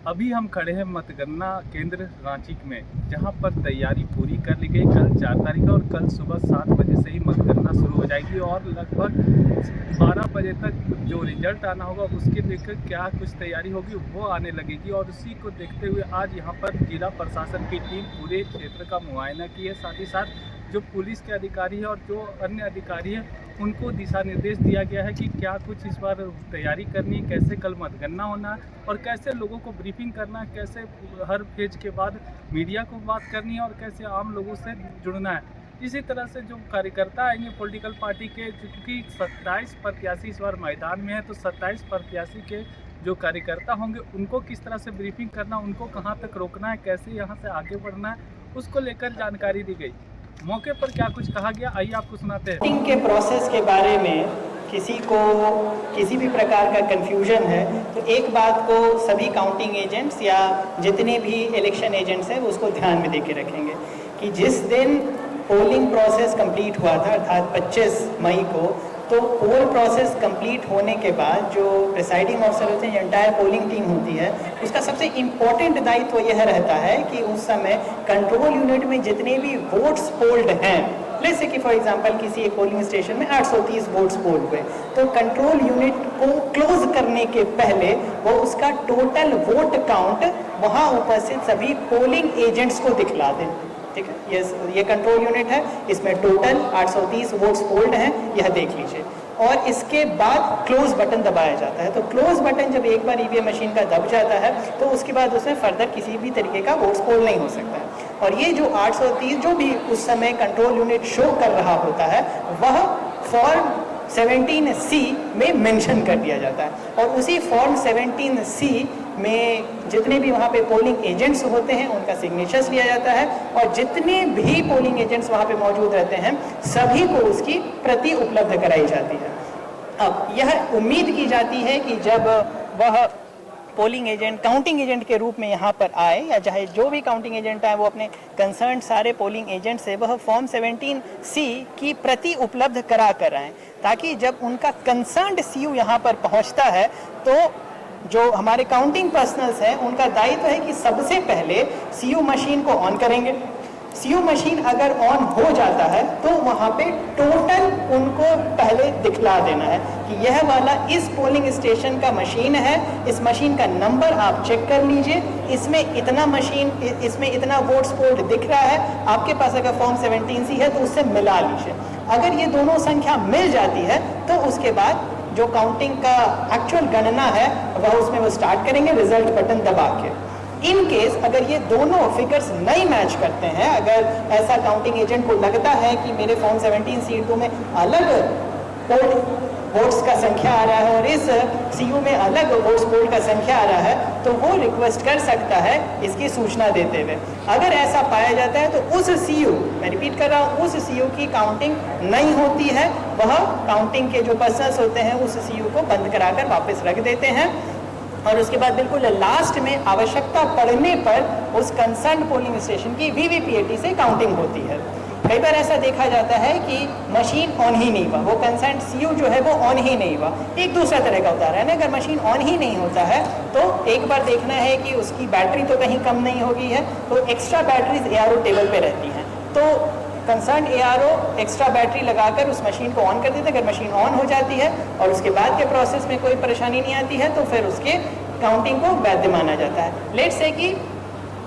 अभी हम खड़े हैं मतगणना केंद्र रांची में, जहां पर तैयारी पूरी कर ली गई। कल 4 तारीख है और कल सुबह 7 बजे से ही मतगणना शुरू हो जाएगी और लगभग 12 बजे तक जो रिजल्ट आना होगा उसके लेकर क्या कुछ तैयारी होगी वो आने लगेगी। और उसी को देखते हुए आज यहां पर जिला प्रशासन की टीम पूरे क्षेत्र का मुआयना की है। साथ ही साथ जो पुलिस के अधिकारी हैं और जो अन्य अधिकारी हैं उनको दिशा निर्देश दिया गया है कि क्या कुछ इस बार तैयारी करनी है, कैसे कल मतगणना होना है और कैसे लोगों को ब्रीफिंग करना है, कैसे हर फेज के बाद मीडिया को बात करनी है और कैसे आम लोगों से जुड़ना है। इसी तरह से जो कार्यकर्ता आएंगे पॉलिटिकल पार्टी के, क्योंकि 27 प्रत्याशी इस बार मैदान में है, तो 27 प्रत्याशी के जो कार्यकर्ता होंगे उनको किस तरह से ब्रीफिंग करना, उनको कहाँ तक रोकना है, कैसे यहाँ से आगे बढ़ना है, उसको लेकर जानकारी दी गई। मौके पर क्या कुछ कहा गया, आइए आपको सुनाते हैं। वोटिंग के प्रोसेस के बारे में किसी को किसी भी प्रकार का कंफ्यूजन है तो एक बात को सभी काउंटिंग एजेंट्स या जितने भी इलेक्शन एजेंट्स हैं वो उसको ध्यान में देके रखेंगे कि जिस दिन पोलिंग प्रोसेस कंप्लीट हुआ था अर्थात 25 मई को, तो पोल प्रोसेस कंप्लीट होने के बाद जो प्रिसाइडिंग ऑफिसर होते हैं, एंटायर पोलिंग टीम होती है, उसका सबसे इम्पोर्टेंट दायित्व यह रहता है कि उस समय कंट्रोल यूनिट में जितने भी वोट्स पोल्ड हैं, जैसे कि फॉर एग्जांपल किसी एक पोलिंग स्टेशन में 830 वोट्स पोल हुए, तो कंट्रोल यूनिट को क्लोज करने के पहले वो उसका टोटल वोट काउंट वहाँ उपस्थित सभी पोलिंग एजेंट्स को दिखला दें। ठीक है, ये कंट्रोल यूनिट है, इसमें टोटल 830 वोट्स पोल्ड हैं, यह देख लीजिए। और इसके बाद क्लोज बटन दबाया जाता है। तो क्लोज बटन जब एक बार ईवीएम मशीन का दब जाता है तो उसके बाद उसमें फर्दर किसी भी तरीके का वोट्स पोल नहीं हो सकता है। और ये जो 830 जो भी उस समय कंट्रोल यूनिट शो कर रहा होता है वह फॉर्म 17C में मेंशन कर दिया जाता है। और उसी फॉर्म 17C में जितने भी वहाँ पे पोलिंग एजेंट्स होते हैं उनका सिग्नेचर्स लिया जाता है और जितने भी पोलिंग एजेंट्स वहाँ पे मौजूद रहते हैं सभी को उसकी प्रति उपलब्ध कराई जाती है। अब यह उम्मीद की जाती है कि जब वह पोलिंग एजेंट काउंटिंग एजेंट के रूप में यहाँ पर आए या चाहे जो भी काउंटिंग एजेंट आए वो अपने कंसर्न सारे पोलिंग एजेंट से वह फॉर्म 17C की प्रति उपलब्ध करा कर आएँ, ताकि जब उनका कंसर्न्ड सीयू यहाँ पर पहुँचता है तो जो हमारे काउंटिंग पर्सनल्स हैं उनका दायित्व है कि सबसे पहले सीयू मशीन को ऑन करेंगे। सीयू मशीन अगर ऑन हो जाता है तो वहाँ पे टोटल उनको पहले दिखला देना है कि यह वाला इस पोलिंग स्टेशन का मशीन है, इस मशीन का नंबर आप चेक कर लीजिए, इसमें इतना वोट्स पोल्ड दिख रहा है, आपके पास अगर फॉर्म 17C है तो उससे मिला लीजिए। अगर ये दोनों संख्या मिल जाती है तो उसके बाद जो काउंटिंग का एक्चुअल गणना है वह उसमें वो स्टार्ट करेंगे रिजल्ट बटन दबा के। इन केस अगर ये दोनों फिगर्स नहीं मैच करते हैं, अगर ऐसा काउंटिंग एजेंट को लगता है कि मेरे फॉर्म 17C2 में अलग वोट्स का संख्या आ रहा है और इस सीयू में अलग वोट्स पोल का संख्या आ रहा है, तो वो रिक्वेस्ट कर सकता है इसकी सूचना देते हुए। अगर ऐसा पाया जाता है तो उस सीयू, मैं रिपीट कर रहा हूँ, उस सीयू की काउंटिंग नहीं होती है, वह काउंटिंग के जो पर्सन्स होते हैं उस सीयू को बंद कराकर वापस रख देते हैं और उसके बाद बिल्कुल लास्ट में आवश्यकता पड़ने पर उस कंसर्न पोलिंग स्टेशन की वीवीपीएटी से काउंटिंग होती है। कई बार ऐसा देखा जाता है कि मशीन ऑन ही नहीं हुआ, वो कंसर्न सीयू जो है वो ऑन ही नहीं हुआ। एक दूसरा तरह का उदाहरण है, अगर मशीन ऑन ही नहीं होता है तो एक बार देखना है कि उसकी बैटरी तो कहीं कम नहीं होगी है, तो एक्स्ट्रा बैटरीज एआरओ टेबल पे रहती हैं, तो कंसर्न एआरओ एक्स्ट्रा बैटरी लगाकर उस मशीन को ऑन कर देते हैं। अगर मशीन ऑन हो जाती है और उसके बाद के प्रोसेस में कोई परेशानी नहीं आती है तो फिर उसके काउंटिंग को वैध माना जाता है। लेट्स से कि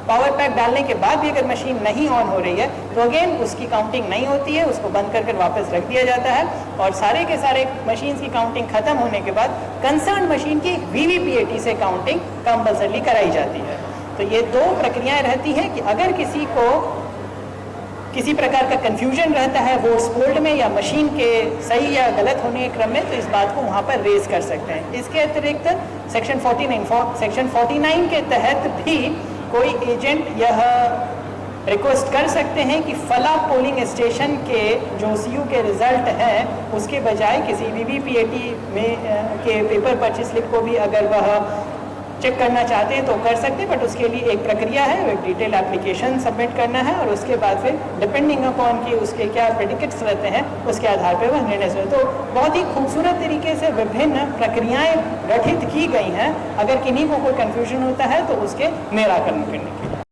पावर पैक डालने के बाद भी अगर मशीन नहीं ऑन हो रही है तो अगेन उसकी काउंटिंग नहीं होती है, उसको बंद कर वापस रख दिया जाता है और सारे के सारे मशीन की काउंटिंग खत्म होने के बाद कंसर्न मशीन की वीवीपीएटी से काउंटिंग कंपल्सरी कराई जाती है। तो ये दो प्रक्रियाएं रहती हैं कि अगर किसी को किसी प्रकार का कंफ्यूजन रहता है वोट्स पोल्ड में या मशीन के सही या गलत होने के क्रम में, तो इस बात को वहाँ पर रेज कर सकते हैं। इसके अतिरिक्त सेक्शन 49 के तहत भी कोई एजेंट यह रिक्वेस्ट कर सकते हैं कि फला पोलिंग स्टेशन के जो सीयू के रिजल्ट हैं उसके बजाय किसी वीवीपीएटी में के पेपर पर्ची स्लिप को भी अगर वह चेक करना चाहते हैं तो कर सकते हैं, बट उसके लिए एक प्रक्रिया है, एक डिटेल एप्लीकेशन सबमिट करना है और उसके बाद फिर डिपेंडिंग अपॉन कि उसके क्या प्रेडिकेट्स रहते हैं उसके आधार पर वह निर्णय से। तो बहुत ही खूबसूरत तरीके से विभिन्न प्रक्रियाएँ गठित की गई हैं। अगर किन्हीं को कोई कन्फ्यूजन होता है तो उसके निराकरण करने के लिए